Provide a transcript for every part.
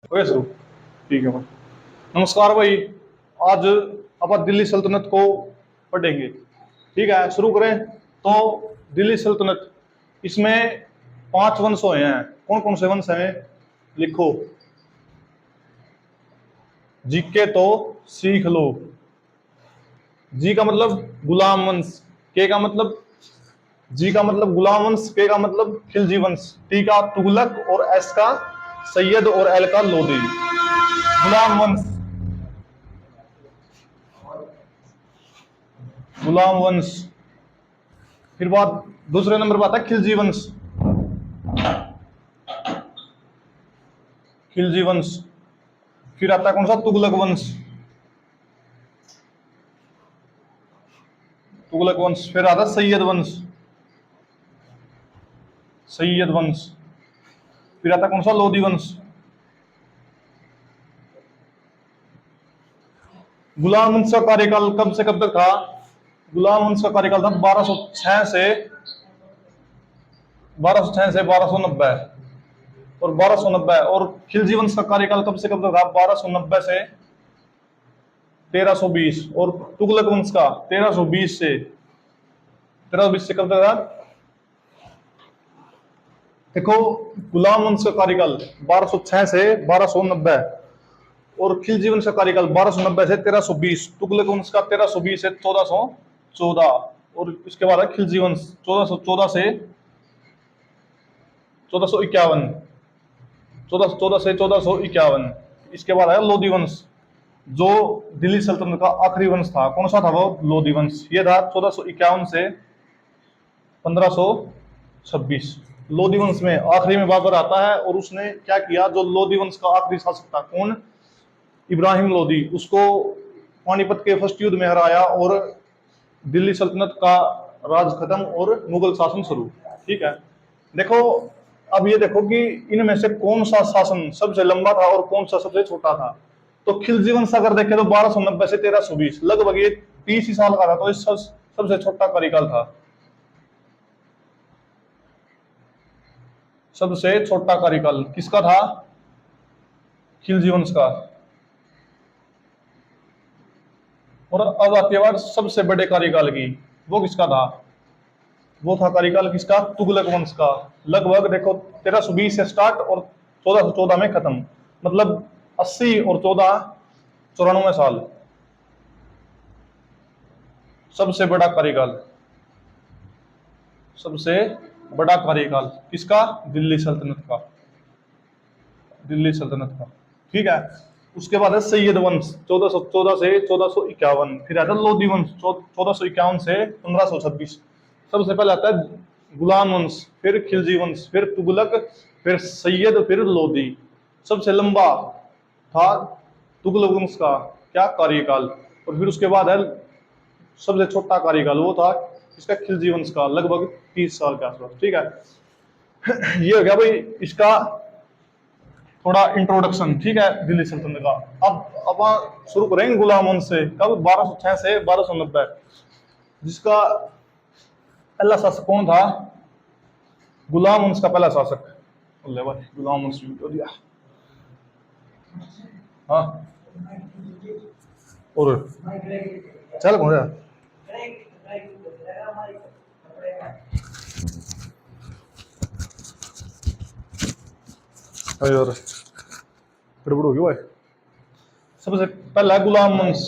Okay शुरू। ठीक है भाई। नमस्कार भाई। आज अपन दिल्ली सल्तनत को पढ़ेंगे। ठीक है, शुरू करें। तो दिल्ली सल्तनत, इसमें 5 वंश हुए हैं। कौन कौन से वंश हैं? लिखो। जीके तो सीख लो। जी का मतलब गुलाम वंश। के का मतलब जी का मतलब गुलाम वंश। के का मतलब खिलजी वंश। टी का तुगलक और एस का सैयद और एल का लोधी। गुलाम वंश, गुलाम वंश। फिर बात दूसरे नंबर पर आता है खिलजी वंश। खिलजी वंश। फिर आता है कौन सा? तुगलक वंश। तुगलक वंश। फिर आता है सैयद वंश। सैयद वंश। फिर आता है कौन सा? लोधी वंश। गुलाम वंश का कार्यकाल कब से कब तक था? गुलाम वंश का कार्यकाल था 1206 से 1290। और 1290। और खिलजी वंश का कार्यकाल कब से कब तक था? 1290 से 1320। और तुगलक वंश का 1320 से कब तक था? देखो, गुलाम वंश का कार्यकाल 1206 से 1290। और खिलजी वंश का कार्यकाल 1290 से 1320। तुगलक वंश का 1320 से 1414। और इसके बाद है खिलजी वंश 1414 से 1451। 1414 से 1451। इसके बाद आया लोधी वंश, जो दिल्ली सल्तनत का आखिरी वंश था। कौन सा था वो? लोधी वंश। ये था 1451 से 1526। लोधी वंश में आखिरी में बाबर आता है। और उसने क्या किया? जो लोधी वंश का आखिरी शासक था, कौन? इब्राहिम लोधी, उसको पानीपत के फर्स्ट युद्ध में हराया और दिल्ली सल्तनत का राज खत्म और मुगल शासन शुरू। ठीक है, देखो। अब ये देखो कि इनमें से कौन सा शासन सबसे लंबा था और कौन सा सबसे छोटा था। तो खिलजी वंश अगर देखें तो 1290 से 1320, लगभग ये 30 ही साल का था। तो इस सबसे छोटा कार्यकाल था। सबसे छोटा कार्यकाल किसका था? खिलजी वंश का। और अब आती है बात सबसे बड़े कार्यकाल की। वो किसका था? वो था कार्यकाल किसका? तुगलक वंश का। लगभग देखो 1320 से स्टार्ट और 1414 में खत्म। मतलब 80 और 14, 94 साल। सबसे बड़ा कार्यकाल। सबसे बड़ा कार्यकाल किसका? दिल्ली सल्तनत का। दिल्ली सल्तनत का। ठीक है। उसके बाद है सैयद वंश 1414 से 1451। फिर आता है लोधी वंश 1451 से 1526। सबसे पहले आता है गुलाम वंश, फिर खिलजी वंश, फिर तुगलक, फिर सैयद, फिर लोधी। सबसे लंबा था तुगलक वंश का क्या कार्यकाल। और फिर उसके बाद है सबसे छोटा कार्यकाल, वो था इसका खिलजी वंश का, लगभग 30 साल के आसपास। ठीक है, ये हो गया भाई इसका थोड़ा इंट्रोडक्शन। ठीक है, दिल्ली सल्तनत का। अब शुरू करेंगे गुलाम वंश से। कब? 1206 से 1290। जिसका पहला शासक कौन था? गुलाम वंश का पहला शासक। अल्लाह भाई, गुलाम वंश हो दिया। हाँ, और चल कौन है? और गड़बड़ होगी भाई। सबसे पहला है गुलाम वंश।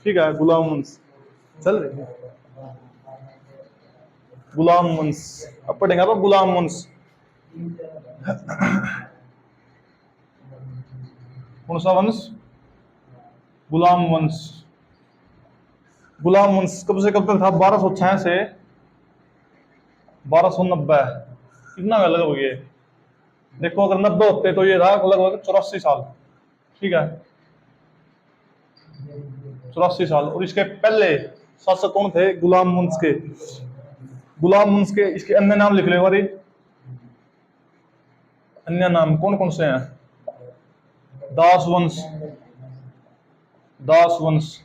ठीक है, गुलाम वंश चल रही है। गुलाम वंश अब पढ़ेंगे आप गुलाम वंश। कौन सा वंश? गुलाम वंश। गुलाम वंश कब से कब तक था? 1206 से 1290। कितना का लगभग ये? देखो, अगर 90 होते तो ये था लगभग 84 साल। ठीक है, 84 साल। और इसके पहले शासक कौन थे गुलाम वंश के? गुलाम वंश के इसके अन्य नाम लिख ले बारी। अन्य नाम कौन कौन से हैं? दास वंश। दास वंश।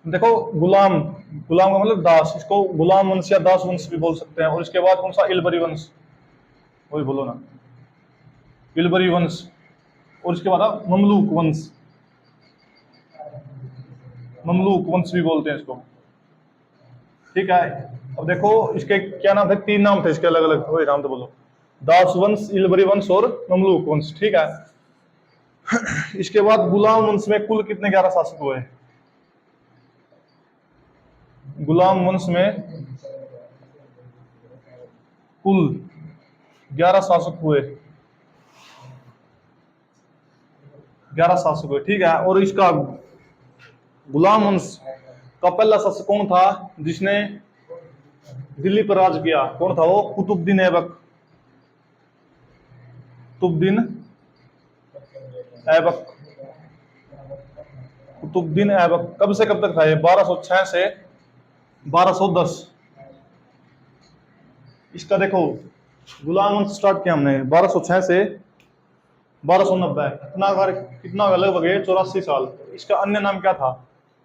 देखो, गुलाम, गुलाम का मतलब दास, इसको गुलाम वंश या दास वंश भी बोल सकते हैं। और इसके बाद कौन सा? इलबरी वंश। वही बोलो ना, इलबरी वंश। और इसके बाद ममलूक वंश, ममलूक वंश भी बोलते हैं इसको। ठीक है, अब देखो इसके क्या नाम थे, 3 नाम थे इसके अलग अलग, वही नाम तो बोलो, दास वंश, इलबरी वंश और ममलूक वंश। ठीक है, इसके बाद गुलाम वंश में कुल कितने 11 शासक हुए? गुलाम वंश में कुल 11 शासक हुए, 11 शासक हुए। ठीक है, और इसका गुलाम वंश का पहला शासक कौन था जिसने दिल्ली पर राज किया? कौन था वो? कुतुबुद्दीन ऐबक, कुतुबुद्दीन ऐबक, कुतुबुद्दीन ऐबक। कब से कब तक था ये? 1206 से 1210। इसका देखो गुलाम वंश स्टार्ट किया हमने 1206 से 1290, कितना होगा? लगभग 84 साल। इसका अन्य नाम क्या था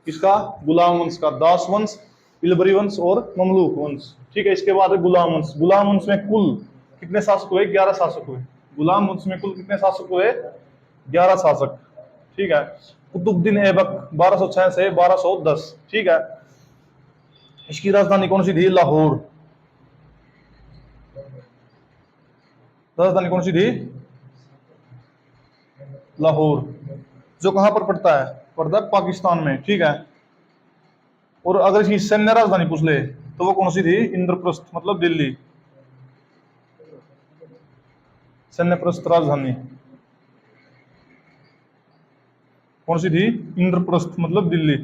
इसका? गुलाम वंश का दास वंश, इलबरी वंश और ममलूक वंश। ठीक है, इसके बाद गुलाम वंश। गुलाम वंश में कुल कितने शासक हुए? 11 शासक हुए। गुलाम वंश में कुल कितने शासक हुए? 11 शासक। ठीक है, कुतुबुद्दीन ऐबक 1206 से 1210। ठीक है, इसकी राजधानी कौन सी थी? लाहौर। राजधानी कौन सी थी? लाहौर, जो कहां पर पड़ता है? पड़ता है पाकिस्तान में। ठीक है, और अगर इसकी सैन्य राजधानी पूछ ले तो वो कौन सी थी? इंद्रप्रस्थ, मतलब दिल्ली। सैन्यप्रस्थ राजधानी कौन सी थी? इंद्रप्रस्थ, मतलब दिल्ली।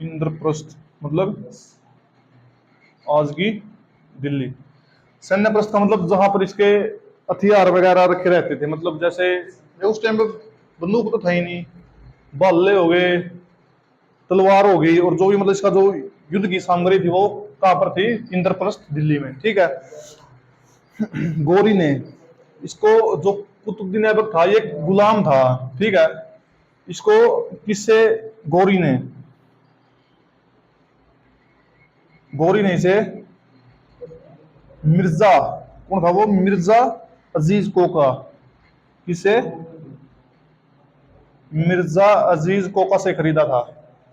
इंद्रप्रस्थ मतलब आज की दिल्ली। सैन्यप्रस्थ का मतलब जहां पर इसके हथियार वगैरह रखे रहते थे, मतलब जैसे उस टाइम पे बंदूक तो था ही नहीं, भाले हो गए, तलवार हो गई, और जो भी मतलब इसका जो युद्ध की सामग्री थी वो कहां पर थी? इंद्रप्रस्थ, दिल्ली में। ठीक है, गौरी ने इसको, जो कुतुबुद्दीन ऐबक था ये गुलाम था। ठीक है, इसको किससे? गौरी ने, गौरी ने इसे मिर्जा, कौन था वो? मिर्जा अजीज कोका। किसे? मिर्जा अजीज कोका से खरीदा था।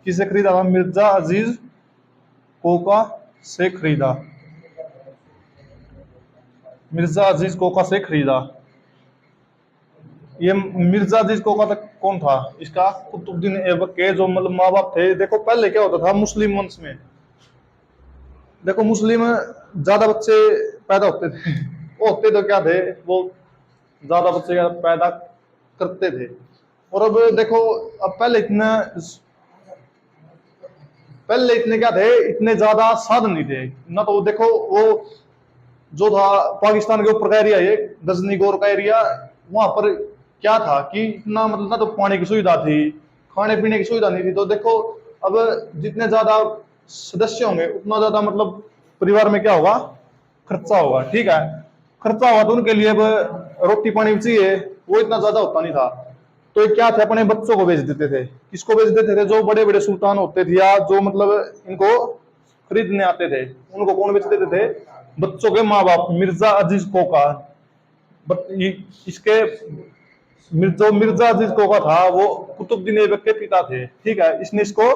किसे खरीदा था? मिर्जा अजीज कोका से खरीदा। मिर्जा अजीज कोका से खरीदा। ये मिर्जा अजीज कोका तक कौन था इसका? कुतुबुद्दीन ऐबक के जो मतलब माँ बाप थे। देखो पहले क्या होता था मुस्लिम वंश में, देखो मुस्लिम ज्यादा बच्चे पैदा होते थे, वो होते तो क्या थे, वो ज्यादा बच्चे पैदा करते थे। और अब देखो, अब पहले इतने क्या थे, इतने ज्यादा साधन नहीं थे ना। तो देखो वो जो था पाकिस्तान के ऊपर का एरिया, ये गजनी गौर का एरिया, वहां पर क्या था कि इतना मतलब ना तो पानी की सुविधा थी, खाने पीने की सुविधा नहीं थी। तो देखो अब जितने ज्यादा सदस्य होंगे उतना ज्यादा मतलब परिवार में क्या होगा? खर्चा होगा। ठीक है, खर्चा हुआ तो उनके लिए अब रोटी पानी भी चाहिए, वो इतना ज्यादा होता नहीं था। तो ये क्या थे, अपने बच्चों को बेच देते थे। किसको बेच देते थे? जो बड़े बड़े सुल्तान होते थे या जो मतलब इनको खरीदने आते थे, उनको कौन बेच देते थे? बच्चों के माँ बाप। मिर्जा अजीज कोका, इसके जो मिर्जा अजीज कोका था वो कुतुबुद्दीन ऐबक के पिता थे। ठीक है, इसने इसको,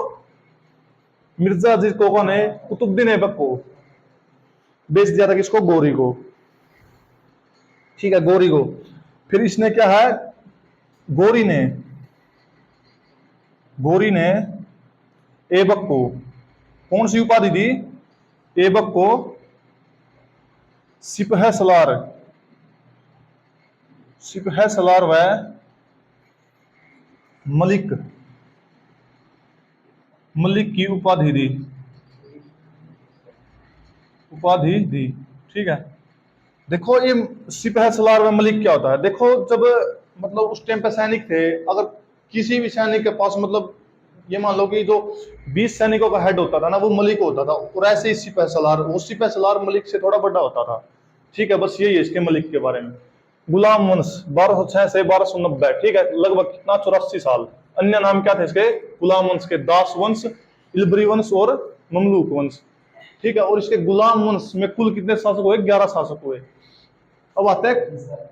मिर्जा अजीज कोका ने कुतुबुद्दीन ऐबक को बेच दिया था। किसको? गौरी को। ठीक है, गौरी को। फिर इसने क्या है, गौरी ने, गौरी ने ऐबक को कौन सी उपाधि दी? ऐबक को सिपह सलार, सिपह सलार व मलिक, मलिक की उपाधि दी, उपाधि दी। ठीक है, देखो ये सिपह सलार व मलिक क्या होता है? देखो जब मतलब उस टाइम पे सैनिक थे, अगर किसी भी सैनिक के पास मतलब ये मान लो कि जो 20 सैनिकों का हेड होता था ना, वो मलिक होता था। और ऐसे ही सिपह सलार, वो सिपह सलार मलिक से थोड़ा बड़ा होता था। ठीक है, बस यही है इसके मलिक के बारे में। गुलाम वंश 1206 से 1290। ठीक है, लगभग कितना? 84 साल। अन्य नाम क्या थे इसके? गुलाम वंश के दास वंश, इलबरी वंश और ममलूक वंश। ठीक है, और इसके गुलाम वंश में कुल कितने शासक हुए? 11 शासक हुए। अब आता है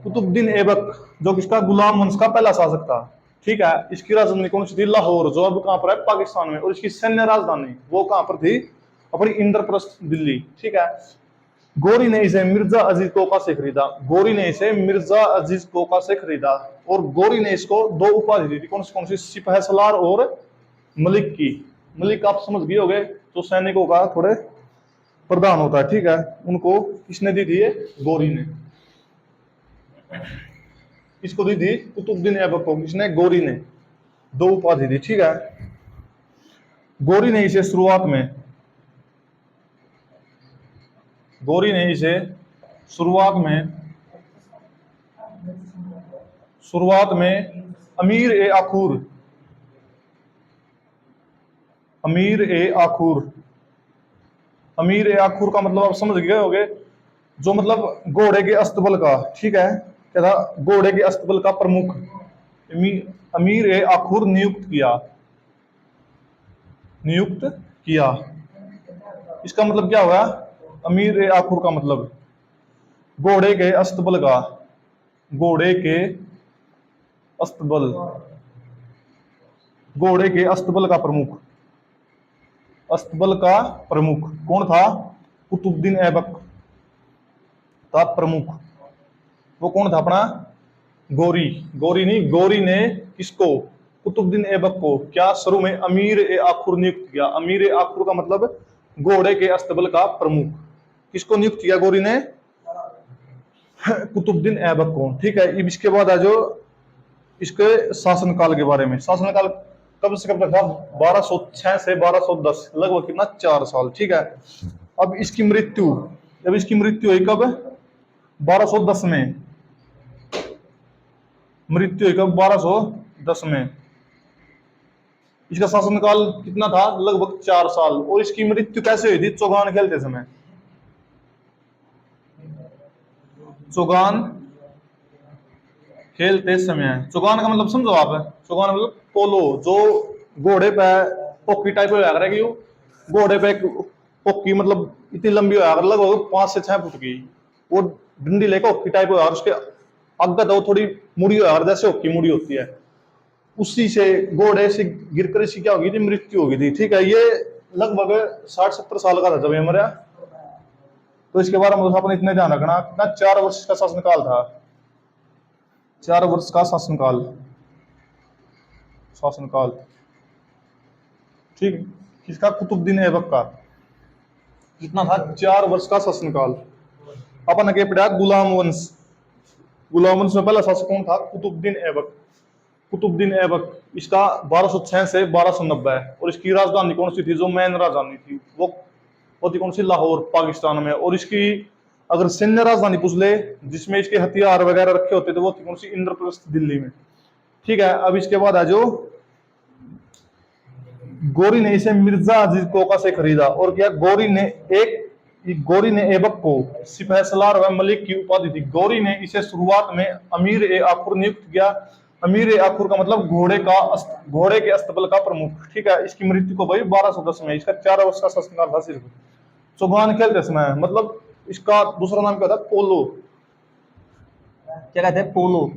कुतुबुद्दीन ऐबक, जो किसका गुलाम वंश का पहला शासक था। ठीक है, इसकी राजधानी कौन सी थी? लाहौर, जो अब कहां पर है? पाकिस्तान में। और इसकी सैन्य राजधानी वो कहां पर थी? अपनी इंद्रप्रस्थ, दिल्ली। ठीक है, गोरी ने इसे मिर्जा अजीज कोका से खरीदा। गोरी ने इसे मिर्जा अजीज कोका से खरीदा। और गोरी ने इसको दो उपाधि दी थी, कौन सी? सिपह सलार और मलिक की। मलिक आप समझ गए होंगे, तो सैनिकों का थोड़े प्रधान होता है। ठीक है, उनको किसने दी थी? ये गोरी ने। इसको दी थी कुतुबुद्दीन ऐबक को, किसने? गोरी ने। दो उपाधि दी। ठीक है, गोरी ने इसे शुरुआत में अमीर ए आखूर, अमीर ए आखूर, अमीर ए आखूर का मतलब आप समझ गए होंगे, जो मतलब घोड़े के अस्तबल का। ठीक है, क्या था? घोड़े के अस्तबल का प्रमुख अमीर ए आखूर नियुक्त किया। इसका मतलब क्या हुआ? अमीर ए आखूर का मतलब घोड़े के अस्तबल का, घोड़े के अस्तबल, घोड़े के अस्तबल का प्रमुख, अस्तबल का प्रमुख कौन था? कुतुबुद्दीन ऐबक था प्रमुख। वो कौन था? अपना गोरी। गोरी नहीं, गोरी ने किसको? कुतुबुद्दीन ऐबक को क्या शुरू में अमीर ए आखुर नियुक्त किया। अमीर ए आखुर का मतलब घोड़े के अस्तबल का प्रमुख। किसको नियुक्त किया गोरी ने? कुतुबुद्दीन ऐबक को। ठीक है, अब इसके बाद आ जो इसके शासनकाल के बारे में। शासनकाल कब से कब तक था? 1206 से 1210, लगभग कितना? 4 साल। ठीक है, अब इसकी मृत्यु, जब इसकी मृत्यु हुई कब? 1210 में। मृत्यु हुई कब? 1210 में। इसका शासनकाल कितना था? लगभग 4 साल। और इसकी मृत्यु कैसे हुई थी? चौगान खेलते समय। चौगान खेलते समय। चौगान का मतलब समझो आप? चौगान मतलब पोलो, जो घोड़े पे पोकी टाइप हो जाकर है, घोड़े पे एक पोकी मतलब इतनी लंबी हो जाकर, लगभग 5 से 6 फुट की। वो डंडी लेकर हॉकी टाइप हो जाकर, उसके आगे तो थोड़ी मुड़ी हो जाकर, जैसे हॉकी मुड़ी होती है, उसी से घोड़े से गिरकर इसकी क्या होगी थी? मृत्यु होगी थी। ठीक है, ये लगभग 60-70 साल का था जब ये मरा। तो इसके बारे में अपन इतने ध्यान रखना, कितना? 4 वर्ष का शासनकाल था। 4 वर्ष का शासनकाल, शासनकाल। ठीक, किसका? कुतुबुद्दीन ऐबक का। कितना था? 4 वर्ष का शासनकाल। अपन आगे पढ़ा गुलाम वंश। गुलाम वंश में पहला शासक कौन था? कुतुबुद्दीन ऐबक। कुतुबुद्दीन ऐबक, इसका 1206 से 1290 है। और इसकी राजधानी कौन सी थी? जो मेन राजधानी थी वो थी कौन सी? लाहौर, पाकिस्तान में। और इसकी अगर सैन्य राजधानी पूछ ले, जिसमें इसके हथियार वगैरह रखे होते थे, वो थी कौन सी? इंद्रप्रस्थ, दिल्ली में। ठीक है, अब इसके बाद आ जो गोरी ने इसे मिर्जा अजीज कोका से खरीदा। और क्या? गोरी ने ऐबक को सिपह सलार व मलिक की उपाधि दी। गोरी ने इसे शुरुआत में अमीर ए आखुर नियुक्त किया। अमीर ए आखुर का मतलब घोड़े के अस्तबल का प्रमुख। ठीक है, इसकी मृत्यु को भाई 1210 में। इसका 4 वर्ष का शासनकाल था सिर्फ। चौगान खेलते समय, मतलब इसका दूसरा नाम क्या था? पोलो। क्या कहते हैं? पोलो,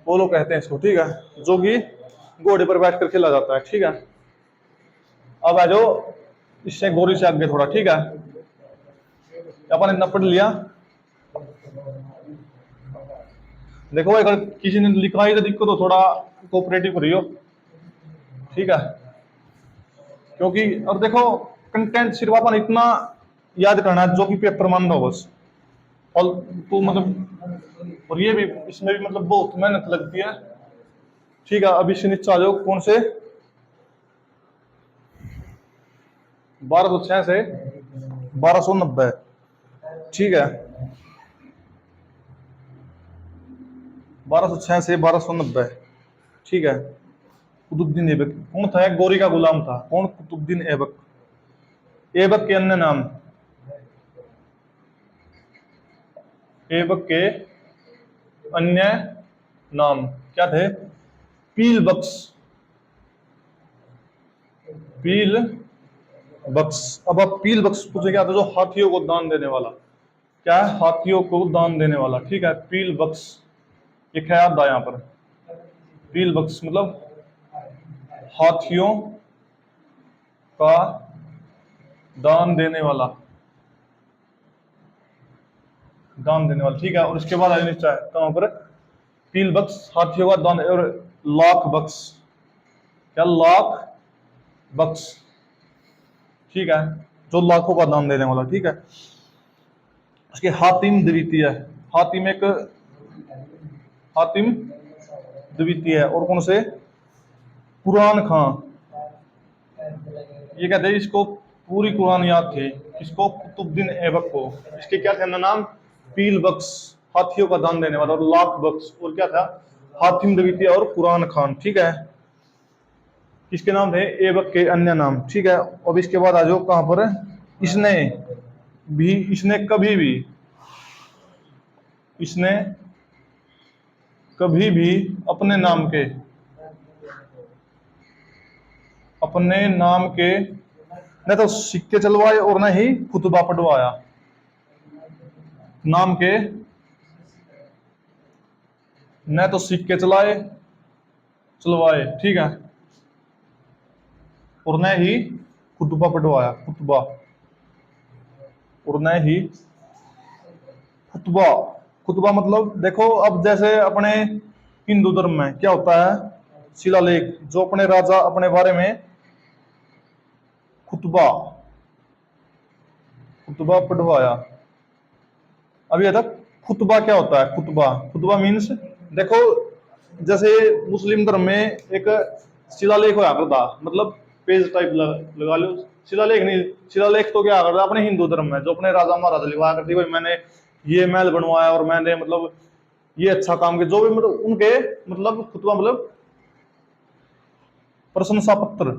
पोलो कहते हैं इसको। ठीक है, जो कि घोड़े पर बैठकर खेला जाता है। ठीक है, अब आ जाओ इससे गोरी से आगे थोड़ा। ठीक है, अपन इतना पढ़ लिया। देखो अगर किसी ने लिखा ही तो दिक्कत हो, थोड़ा कोऑपरेटिव करियो। ठीक है, क्योंकि और देखो कंटेंट सिर्फ अपन इतना याद करना है जो कि पेपर मान दो बस। और तो मतलब, और ये भी, इसमें भी मतलब बहुत मेहनत लगती है। ठीक है, अब इससे नीचे आ जाओ। कौन से? 1206 से 1290। ठीक है, 1206 से 1290। ठीक है, कुतुबुद्दीन ऐबक कौन था? गोरी का गुलाम था। कौन? कुतुबुद्दीन ऐबक। ऐबक के अन्य नाम, ऐबक के अन्य नाम क्या थे? पील बख्श, पील बख्श। अब आप पील बख्श पूछे क्या था? जो हाथियों को दान देने वाला। क्या है, हाथियों को दान देने वाला। ठीक है, पील बख्श, ये ख्याल था यहाँ पर। पील बख्श मतलब हाथियों का दान देने वाला, दान देने वाला। ठीक है, और इसके बाद आगे नीचे है कहां पर, पील बख्श हाथियों का दान, और लाख बख्श, क्या लाख बख्श। ठीक है, जो लाखों का दान देने वाला। ठीक है, उसके हातिम द्वितीय, हातिम एक, हातिम द्वितीय है, और कौन से, कुरान खां। ये कहते हैं इसको पूरी कुरान याद थी, किसको, कुतुबुद्दीन ऐबक को। इसके क्या थे नाम, पील बख्श हाथियों का दान देने वाला, और लाख बख्श, और क्या था, हातिम द्वितीय और कुरान खान। ठीक है, किसके नाम थे, ऐबक के अन्य नाम। ठीक है, अब इसके बाद आ जाओ कहां पर, इसने भी, इसने कभी भी, इसने कभी भी अपने नाम के, अपने नाम के न तो सिक्के चलवाए और न ही खुतबा पढ़वाया। नाम के न तो सिक्के चलवाए, ठीक है, और न ही खुतबा पढ़वाया, खुतबा, और न ही खुतबा। खुतबा मतलब देखो, अब जैसे अपने हिंदू धर्म में क्या होता है, शिलालेख, जो अपने राजा अपने बारे में खुतबा, खुतबा पढ़वाया। अब ये था खुतबा क्या होता है, खुतबा, खुतबा मीन्स देखो, जैसे मुस्लिम धर्म में एक शिलालेख होया करता, मतलब पेज टाइप लगा लो, शिलालेख नहीं, शिलालेख तो क्या करता अपने हिंदू धर्म में, जो अपने राजा महाराजा लिखवाया करती, भाई मैंने ये महल बनवाया और मैंने मतलब ये अच्छा काम किया, जो भी मतलब उनके, मतलब खुतबा मतलब प्रशंसा पत्र,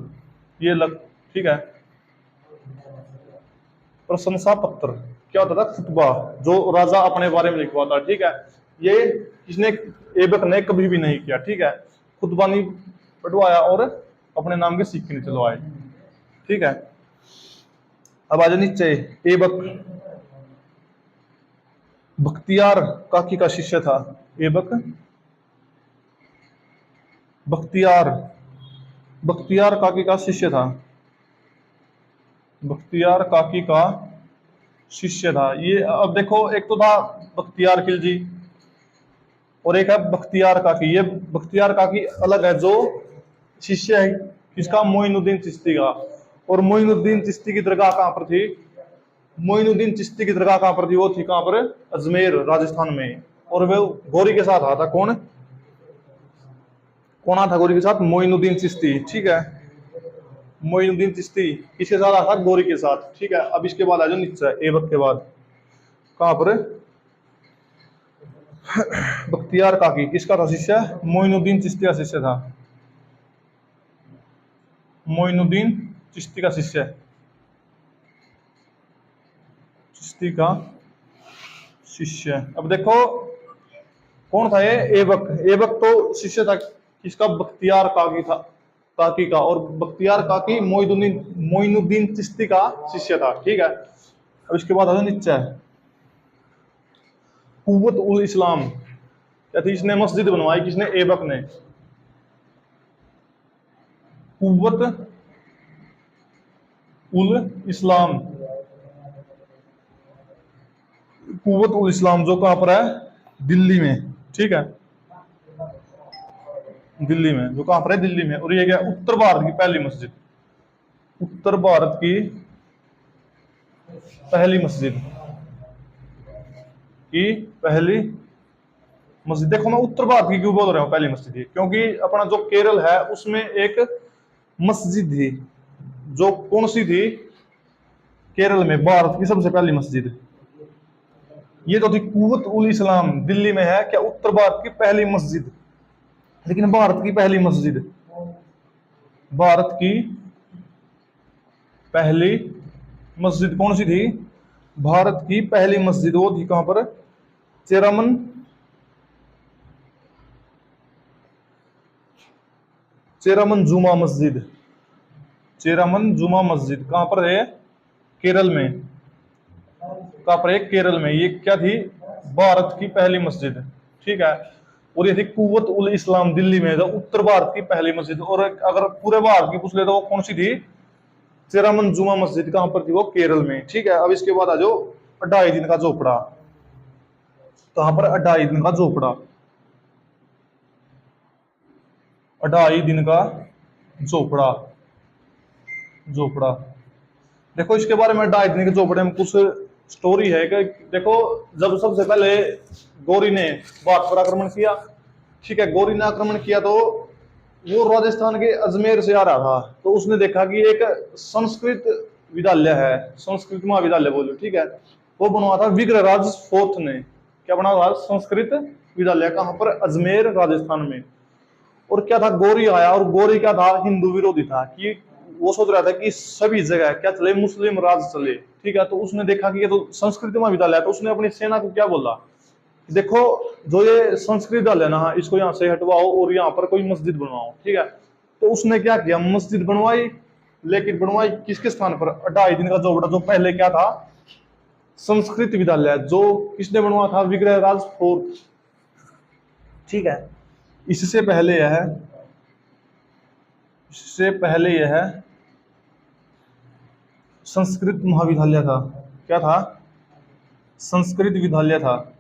ये लग, ठीक है, प्रशंसा पत्र क्या होता था, खुतबा, जो राजा अपने बारे में लिखवाता। ठीक है, ये इसने, ऐबक ने कभी भी नहीं किया। ठीक है, खुतबा नहीं पढ़वाया और अपने नाम के सिक्के नहीं चलवाए। ठीक है, अब आ जाओ नीचे, ऐबक बख्तियार काकी का शिष्य था। ऐबक बख्तियार, बख्तियार काकी का शिष्य था, बख्तियार काकी का शिष्य था। ये अब देखो, एक तो था बख्तियार खिलजी, और एक है बख्तियार काकी। ये बख्तियार काकी अलग है, जो शिष्य है किसका, मोइनुद्दीन चिश्ती का। और मोइनुद्दीन चिश्ती की दरगाह कहां पर थी, मोइनुद्दीन चिश्ती की दरगाह कहां पर थी, वो थी कहां पर, अजमेर राजस्थान में। और वो गौरी के साथ आता, कौन कौन आता गौरी के साथ, मोइनुद्दीन चिश्ती। ठीक है, मोइनुद्दीन चिश्ती किसके साथ आता, गौरी के साथ। ठीक है, अब इसके बाद आ जाओ नीचे, ऐबक के बाद कहां पर, बख्तियार काकी किसका था शिष्य, मोइनुद्दीन चिश्ती का शिष्य था, मोइनुद्दीन चिश्ती का शिष्य, चिश्ती का शिष्य। अब देखो कौन था ये, ऐबक, ऐबक तो शिष्य था किसका, बख्तियार काकी था, काकी का। और बख्तियार काकी मोइनुद्दीन, मोइनुद्दीन चिश्ती का शिष्य था। ठीक है, अब इसके बाद आता नीचे, कुव्वत उल इस्लाम क्या थी, इसने मस्जिद बनवाई, किसने, ऐबक ने। कुव्वत उल इस्लाम, कुव्वत उल इस्लाम जो कहां पर है, दिल्ली में। ठीक है, दिल्ली में, जो कहां पर है, दिल्ली में। और ये क्या, उत्तर भारत की पहली मस्जिद, उत्तर भारत की पहली मस्जिद, की पहली मस्जिद। देखो मैं उत्तर भारत की क्यों बोल रहा हूँ पहली मस्जिद, क्योंकि अपना जो केरल है उसमें एक मस्जिद थी, जो कौन सी थी, केरल में भारत की सबसे पहली मस्जिद, ये तो थी कुव्वत उल इस्लाम, दिल्ली में है, क्या उत्तर भारत की पहली मस्जिद। लेकिन भारत की पहली मस्जिद, भारत की पहली मस्जिद कौन सी थी, भारत की पहली मस्जिद वो थी कहां पर, चेरामन, चेरामन जुमा मस्जिद, चेरामन जुमा मस्जिद कहां पर है, केरल में, कहाँ पर है, केरल में। ये क्या थी, भारत की पहली मस्जिद, ठीक है। और ये थी कुव्वत उल इस्लाम, दिल्ली में, जो उत्तर भारत की पहली मस्जिद। और अगर पूरे भारत की पूछ ले तो वो कौन सी थी, चेरामन जुमा मस्जिद, कहां पर थी वो, केरल में, ठीक है। अब इसके बाद आ जाओ 2.5 दिन का झोपड़ा। कहां पर, 2.5 दिन का झोपड़ा, 2.5 दिन का झोपड़ा, झोपड़ा। देखो इसके बारे में 2.5 दिन के झोपड़े में कुछ स्टोरी है कि देखो, जब सबसे पहले गौरी ने भारत पर आक्रमण किया, ठीक है, गौरी ने आक्रमण किया तो वो राजस्थान के अजमेर से आ रहा था। तो उसने देखा कि एक संस्कृत विद्यालय है, संस्कृत महाविद्यालय बोलो, ठीक है, वो बनवा था विग्रहराज फोर्थ ने। क्या बना था, संस्कृत विद्यालय, कहां पर, अजमेर राजस्थान में। और क्या था, गौरी आया, और गौरी क्या था, हिंदू विरोधी था, कि वो सोच रहा था कि सभी जगह क्या चले, मुस्लिम राज चले, ठीक है। तो उसने देखा कि ये तो संस्कृत महाविद्यालय है, तो उसने अपनी सेना को क्या बोला, देखो जो ये संस्कृत विद्यालय ना, इसको यहाँ से हटवाओ और यहाँ पर कोई मस्जिद बनवाओ, ठीक है। तो उसने क्या किया, मस्जिद बनवाई, लेकिन बनवाई किसके स्थान पर, 2.5 दिन का झोपड़ा, जो पहले क्या था, संस्कृत विद्यालय, जो किसने बनवा था, विग्रहराज फोर्थ, ठीक है। इससे पहले यह है, इससे पहले यह है संस्कृत महाविद्यालय था। क्या था, संस्कृत विद्यालय था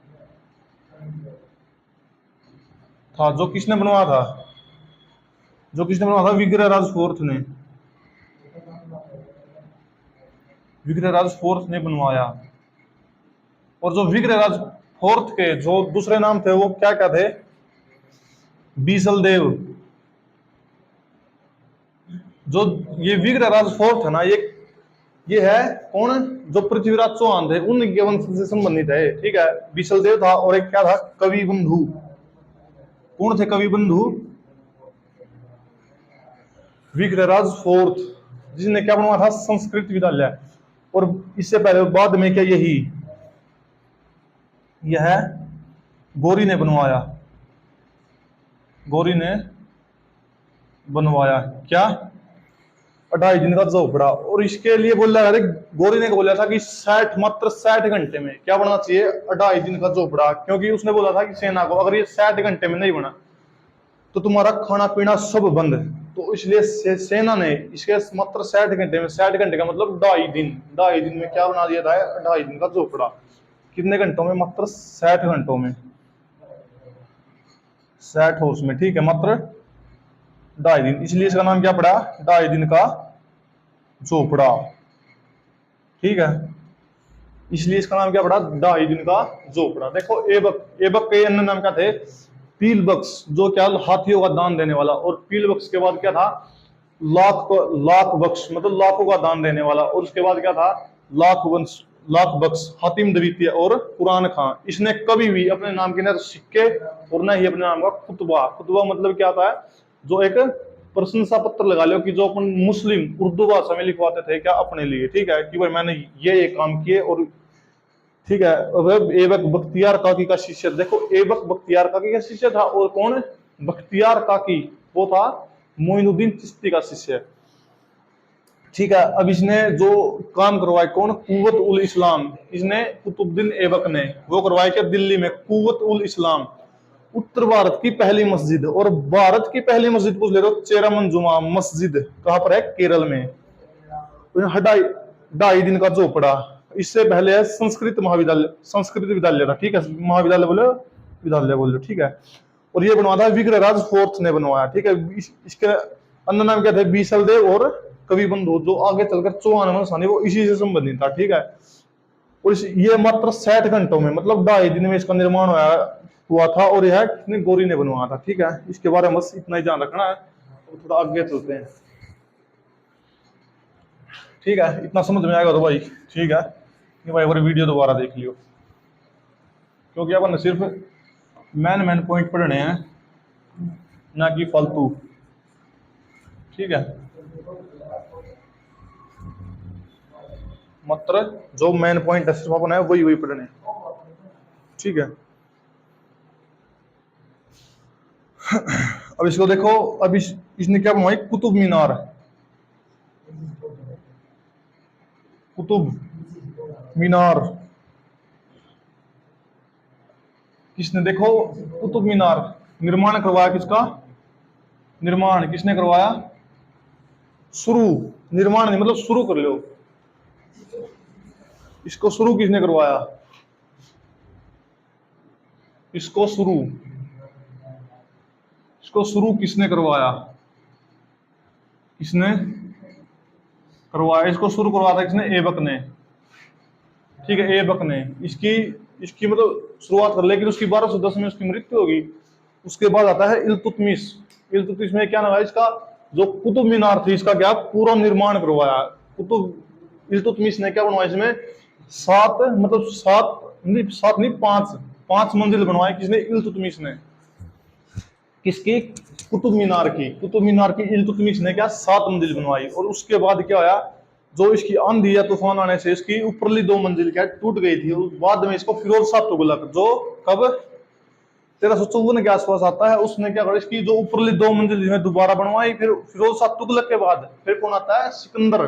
जो किसने बनवाया था, जो किसने बनवाया था, विग्रहराज फोर्थ ने, विग्रहराज फोर्थ ने बनवाया। और जो विग्रहराज फोर्थ के जो दूसरे नाम थे वो क्या क्या थे, बीसल देव। जो ये विग्रहराज फोर्थ है ना, ये है कौन, जो पृथ्वीराज चौहान थे उनके वंश से संबंधित है, ठीक है। बीसल देव था, और एक क्या था, कवि बंधु। कौन थे कवि बंधु, विग्रहराज फोर्थ, जिसने क्या बनवाया था, संस्कृत विद्यालय। और इससे पहले बाद में क्या, यही यह गौरी ने बनवाया, गौरी ने बनवाया क्या, 2.5 दिन का झोपड़ा। और इसके लिए बोला अरे, गौरी ने बोला था कि 60, मात्र 60 घंटे में क्या बनना चाहिए, 2.5 दिन का झोपड़ा। क्योंकि उसने बोला था कि सेना को, अगर ये 60 घंटे में नहीं बना तो तुम्हारा खाना पीना सब बंद। तो इसलिए सेना ने इसके मात्र 60 घंटे में, 60 घंटे का मतलब 2.5 दिन, 2.5 दिन में क्या बना दिया था, 2.5 दिन का झोपड़ा। कितने घंटों में, मात्र 60 घंटों में, 60 हाउस में, ठीक है, मात्र 2.5 दिन, इसलिए इसका नाम क्या पड़ा, 2.5 दिन का झोपड़ा, ठीक है। इसलिए इसका नाम क्या पड़ा, 2.5 दिन का झोपड़ा। देखो एबक, एबक के अन्य नाम क्या थे, पील बक्स, जो क्या हाथियों का दान देने वाला। और पील बक्स के बाद क्या था, लाख, लाख बक्स, मतलब लाखों का दान देने वाला। और उसके बाद क्या था, लाख वंश, लाख बक्स, हातिम द्वितीय और कुरान खां। इसने कभी भी अपने नाम के न सिक्के और न ही अपने नाम का खुतबा, खुतबा मतलब क्या होता है, जो एक प्रशंसा पत्र लगा लो, कि जो अपन मुस्लिम उर्दू भाषा में लिखवाते थे क्या, अपने लिए, ठीक है, कि भाई मैंने ये काम किए, और ठीक है। अब ऐबक बख्तियार काकी का शिष्य, देखो ऐबक बख्तियार काकी का शिष्य था, और कौन, बख्तियार काकी, वो था मोइनुद्दीन चिश्ती का शिष्य, ठीक है। अब इसने जो काम करवाया, कौन, कुव्वत उल इस्लाम, इसने कुतुबुद्दीन ऐबक ने वो करवाया क्या, दिल्ली में कुव्वत उल इस्लाम, उत्तर भारत की पहली मस्जिद। और भारत की पहली मस्जिद पूछ ले रहे हो, चेरामन जुमा मस्जिद, कहां पर है, केरल में। 2.5 दिन का झोपड़ा। इससे पहले है संस्कृत महाविद्यालय, संस्कृत विद्यालय था, ठीक है, महाविद्यालय बोले, विद्यालय बोले, ठीक है। और ये बनवाया था विग्रहराज फोर्थ ने बनवाया, ठीक है। इसके अन्य नाम क्या थे, बीसल देव और कवि बंधु, जो आगे चलकर चौहान वंश, वो इसी से संबंधित था, ठीक है। और ये मात्र 60 घंटों में, मतलब 2.5 दिन में इसका निर्माण हुआ था। और यह कितने, गौरी ने बनवाया था, ठीक है। इसके बारे में बस इतना ही ध्यान रखना है। तो थोड़ा आगे चलते हैं, ठीक है, इतना समझ में आएगा तो भाई ठीक है, कि भाई और वीडियो दोबारा देख लियो, क्योंकि अपन ने सिर्फ मैन मैन पॉइंट पढ़ने हैं, ना कि फालतू, ठीक है। मात्र जो मेन पॉइंट है सिर्फ अपन है वही वही पढ़ने, ठीक है। अब इसको देखो, अब इसने क्या बनवाई, कुतुब मीनार, कुतुब मीनार, किसने, देखो, कुतुब मीनार निर्माण करवाया किसका, निर्माण किसने करवाया, शुरू, निर्माण नहीं मतलब शुरू कर लो, इसको शुरू किसने करवाया, इसको शुरू, इसको शुरू किसने करवाया, किसने करवाया, इसको शुरू करवाया था किसने, ऐबक ने, ठीक है, ऐबक ने। इसकी इसकी मतलब शुरुआत कर, लेकिन उसकी 1210 में उसकी मृत्यु होगी। उसके बाद आता है इल्तुतमिश। इल्तुतमिश में क्या नाम है इसका, जो कुतुब मीनार थी इसका क्या पूरा निर्माण करवाया। कुतुब इल्तुतमिश ने क्या बनवाया इसमें, सात मतलब सात नहीं, पांच मंजिल बनवाए किसने, इल्तुतमिश ने। किसकी, कुतुब मीनार की। कुतुब मीनार की इल्तुतमिश ने क्या 7 मंजिल बनवाई। और उसके बाद क्या होया, जो इसकी आंधी या तूफान आने से इसकी ऊपरली 2 मंजिल क्या टूट गई थी। बाद में इसको फिरोज शाह तुगलक, जो कब 1354 के आसपास आता है, उसने क्या करा, इसकी जो ऊपरली 2 मंजिल जिसमें दोबारा बनवाई। फिर फिरोज शाह तुगलक के बाद फिर कौन आता है, सिकंदर,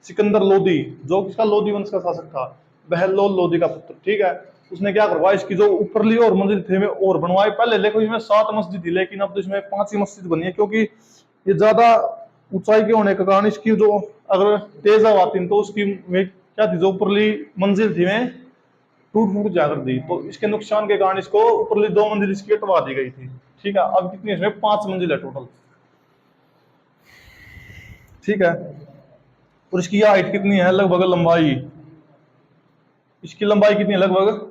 सिकंदर लोदी, जो किसका लोदी वंश का शासक था, बहलोल लोदी का पुत्र, ठीक है। उसने क्या करवाया, इसकी जो ऊपरली और मंजिल थे में और बनवाए। पहले देखो इसमें 7 मस्जिद थी, लेकिन अब तो इसमें 5 ही मस्जिद बनी है, क्योंकि ये ज्यादा ऊंचाई के होने के कारण इसकी जो अगर तेज हवा आती तो उसकी में क्या थी, जो ऊपरली मंजिल थी में टूट फूट जाकर दी, तो इसके नुकसान के कारण इसको ऊपरली 2 मंजिल इसकी हटवा दी गई थी, ठीक है। अब कितनी इसमें 5 मंजिल है टोटल, ठीक है। और इसकी हाइट कितनी है, लगभग लंबाई, इसकी लंबाई कितनी है, लगभग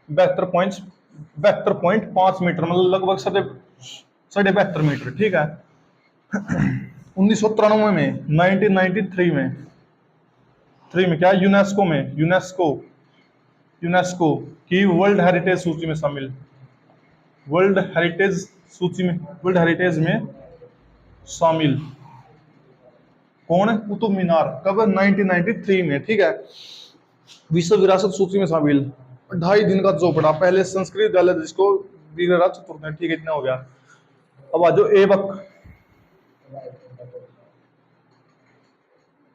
72.5 मीटर, मतलब लगभग 72.5 मीटर, ठीक है। 1993 में, 1993 में, क्या यूनेस्को में, यूनेस्को की वर्ल्ड हेरिटेज सूची में शामिल, वर्ल्ड हेरिटेज सूची में, वर्ल्ड हेरिटेज में शामिल। कौन, कुतुब मीनार, कब, 1993 में, ठीक है। विश्व विरासत सूची में शामिल। 2.5 दिन का चौपड़ा, पहले संस्कृत विद्यालय जिसको दीनराज चतुर्थ, ठीक है, इतना हो गया। अब आज ऐबक,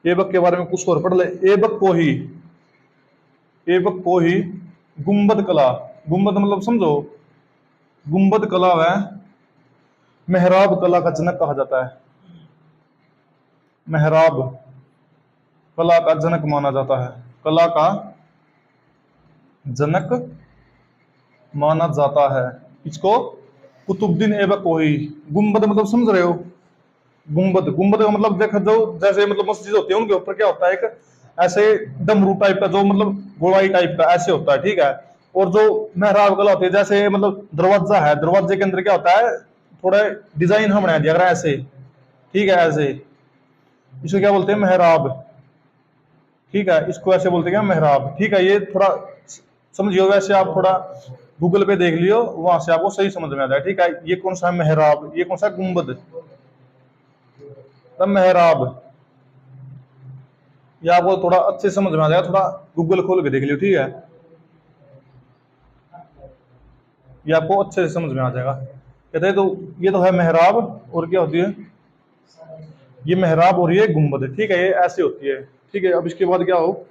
ऐबक के बारे में कुछ और पढ़ ले। ऐबक को ही गुंबद कला, गुंबद मतलब समझो, गुंबद कला व मेहराब कला का जनक कहा जाता है, मेहराब कला का जनक माना जाता है, कला का जनक माना जाता है इसको, कुतुबुद्दीन ऐबक को ही। गुंबद मतलब समझ रहे हो, गुंबद, गुंबद का मतलब देखो, जो जैसे मतलब मस्जिद होती है उनके ऊपर क्या होता है, एक ऐसे डमरू टाइप का, जो मतलब गोलाई टाइप का ऐसे होता है, ठीक है। और जो मेहराब कला होती है, जैसे मतलब दरवाजा है, दरवाजे के अंदर क्या होता है, थोड़ा डिजाइन हम बना दिया अगर ऐसे, ठीक है, ऐसे, इसको क्या बोलते हैं, मेहराब, ठीक है। इसको ऐसे बोलते हैं मेहराब, ठीक है। ये थोड़ा समझियो, वैसे आप थोड़ा गूगल पे देख लियो, वहां से आपको सही समझ में आ जाए, ठीक है। ये कौन सा है मेहराब, ये कौन सा गुंबद, मेहराब, ये आपको थोड़ा अच्छे समझ में आ जाएगा, थोड़ा गूगल खोल के देख लियो, ठीक है। ये आपको अच्छे से समझ में आ जाएगा। कहते हैं तो ये तो है मेहराब, और क्या होती है, ये मेहराब और ये गुंबद, ठीक है, ये ऐसे होती है, ठीक है। अब इसके बाद क्या हो,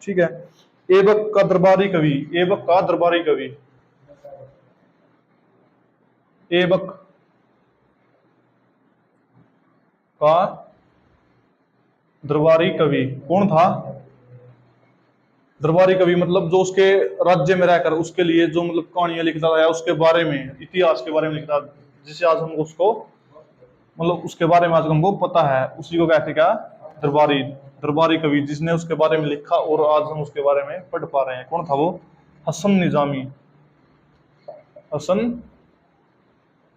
ठीक है। ऐबक का दरबारी कवि, ऐबक का दरबारी कवि, ऐबक का दरबारी कवि कौन था, दरबारी कवि मतलब जो उसके राज्य में रहकर उसके लिए जो मतलब कहानियां लिखता था, या उसके बारे में, इतिहास के बारे में लिखता, जिसे आज हम उसको मतलब उसके बारे में आज हमको पता है, उसी को कहते क्या, दरबारी, दरबारी कवि, जिसने उसके बारे में लिखा और आज हम उसके बारे में पढ़ पा रहे हैं। कौन था वो, हसन निजामी, हसन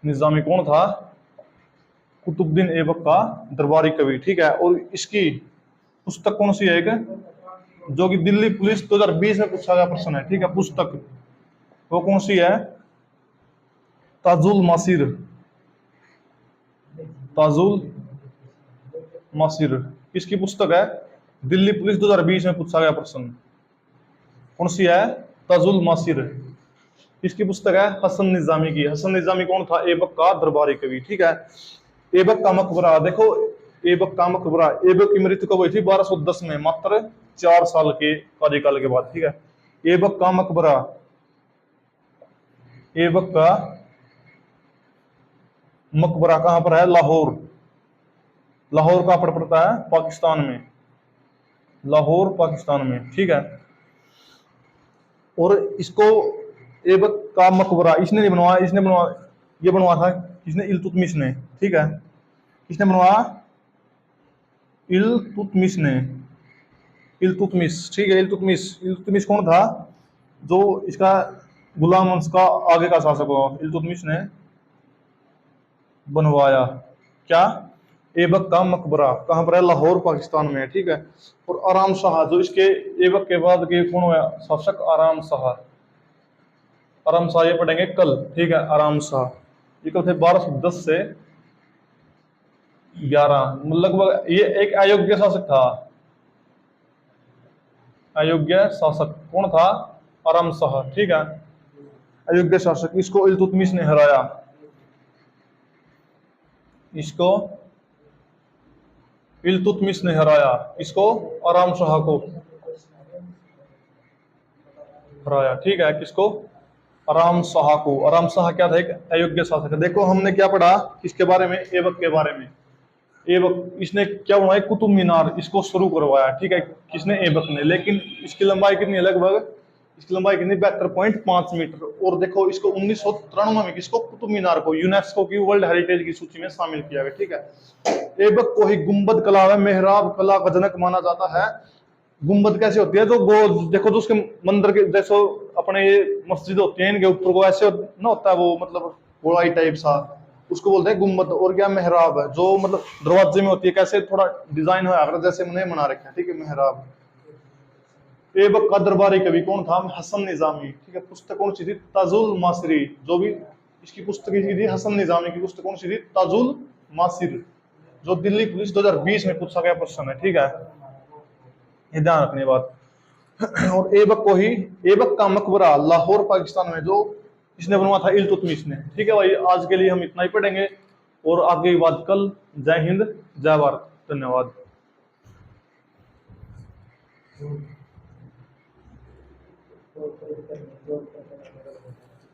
निजामी कौन था, कुतुबुद्दीन ऐबक का दरबारी कवि, ठीक है। और इसकी पुस्तक कौन सी है, एक जो कि दिल्ली पुलिस 2020 में पूछा गया प्रश्न है, ठीक है, पुस्तक वो कौन सी है, ताजुल मासिर, ताजुल मासिर किसकी पुस्तक है, दिल्ली पुलिस 2020 में पूछा गया प्रश्न, कौन सी है, ताजुल मासिर, किसकी पुस्तक है, हसन निजामी की। हसन निजामी कौन था, ऐबक का दरबारी कवि, ठीक है। ऐबक का मकबरा देखो, ऐबक का मकबरा, ऐबक की मृत्यु कब हुई थी, 1210 में, मात्र 4 साल के कार्यकाल के बाद, ठीक है। ऐबक का मकबरा, ऐबक का मकबरा कहां पर है? लाहौर। लाहौर कहां पर पड़ता है? पाकिस्तान में। लाहौर पाकिस्तान में, ठीक है। और इसको ऐबक का मकबरा इसने नहीं बनवाया, इसने बनवा ये बनवाया था किसने? इल्तुतमिश ने, ठीक है। किसने बनवाया? इल्तुतमिश ने। इल्तुतमिश, ठीक है। इल्तुतमिश, इल्तुतमिश कौन था? जो इसका गुलाम वंश का आगे का शासक हुआ, इल्तुतमिश ने बनवाया क्या? ऐबक का मकबरा कहां पर है? लाहौर पाकिस्तान में है, ठीक है। और आराम शाह जो इसके ऐबक के बाद के कौन हुआ शासक? आराम शाह। आराम शाह ये पढ़ेंगे कल, ठीक है। आराम शाह ये कब थे? 1210 से 11, लगभग ये एक अयोग्य शासक था। अयोग्य शासक कौन था? आराम शाह, ठीक है। अयोग्य शासक, इसको इल्तुतमिश ने हराया, इसको इल्तुतमिश ने हराया, इसको आराम शाह को हराया, ठीक है। किसको? आराम शाह को। आराम शाह क्या था? एक अयोग्य शासक है। देखो हमने क्या पढ़ा किसके बारे में? ऐबक के बारे में। ऐबक इसने क्या बनवाया? कुतुब मीनार इसको शुरू करवाया, ठीक है। किसने? ऐबक ने। लेकिन इसकी लंबाई कितनी है? लगभग इसकी लंबाई कितनी? 72.5 मीटर। और देखो इसको 1993 में किसको? कुतुब मीनार को यूनेस्को की वर्ल्ड हेरिटेज की सूची में शामिल किया गया, ठीक है। ऐबक को ही गुंबद कला में मेहराब कला का जनक माना जाता है। गुंबद कैसे होती है? तो वो देखो, तो उसके मंदिर के जैसो अपने ये मस्जिद होती है, इनके ऊपर को ऐसे ना होता है वो, मतलब गोलाई टाइप सा, उसको बोलते हैं गुंबद। और क्या? मेहराब है जो मतलब दरवाजे में होती है, कैसे थोड़ा डिजाइन हो अगर जैसे उन्हें बना रखे हैं, ठीक है। मेहराब। ऐबक का दरबारी कवि कौन था? हसन निजामी, ठीक है। पुस्तक कौन सी थी? ताजुल मासरी। जो भी इसकी पुस्तक की थी, हसन निजामी की पुस्तक कौन सी थी? ताजुल मासिर। जो दिल्ली पुलिस 2020 में पूछा गया प्रश्न है, ठीक है। ये ध्यान रखने बात। और ऐबक को ही ऐबक का मकबरा लाहौर पाकिस्तान में जो इसने बनवा था? इल्तुतमिश ने, ठीक है भाई। आज के लिए हम इतना ही पढ़ेंगे और आगे की बात कल। जय हिंद, जय भारत, धन्यवाद।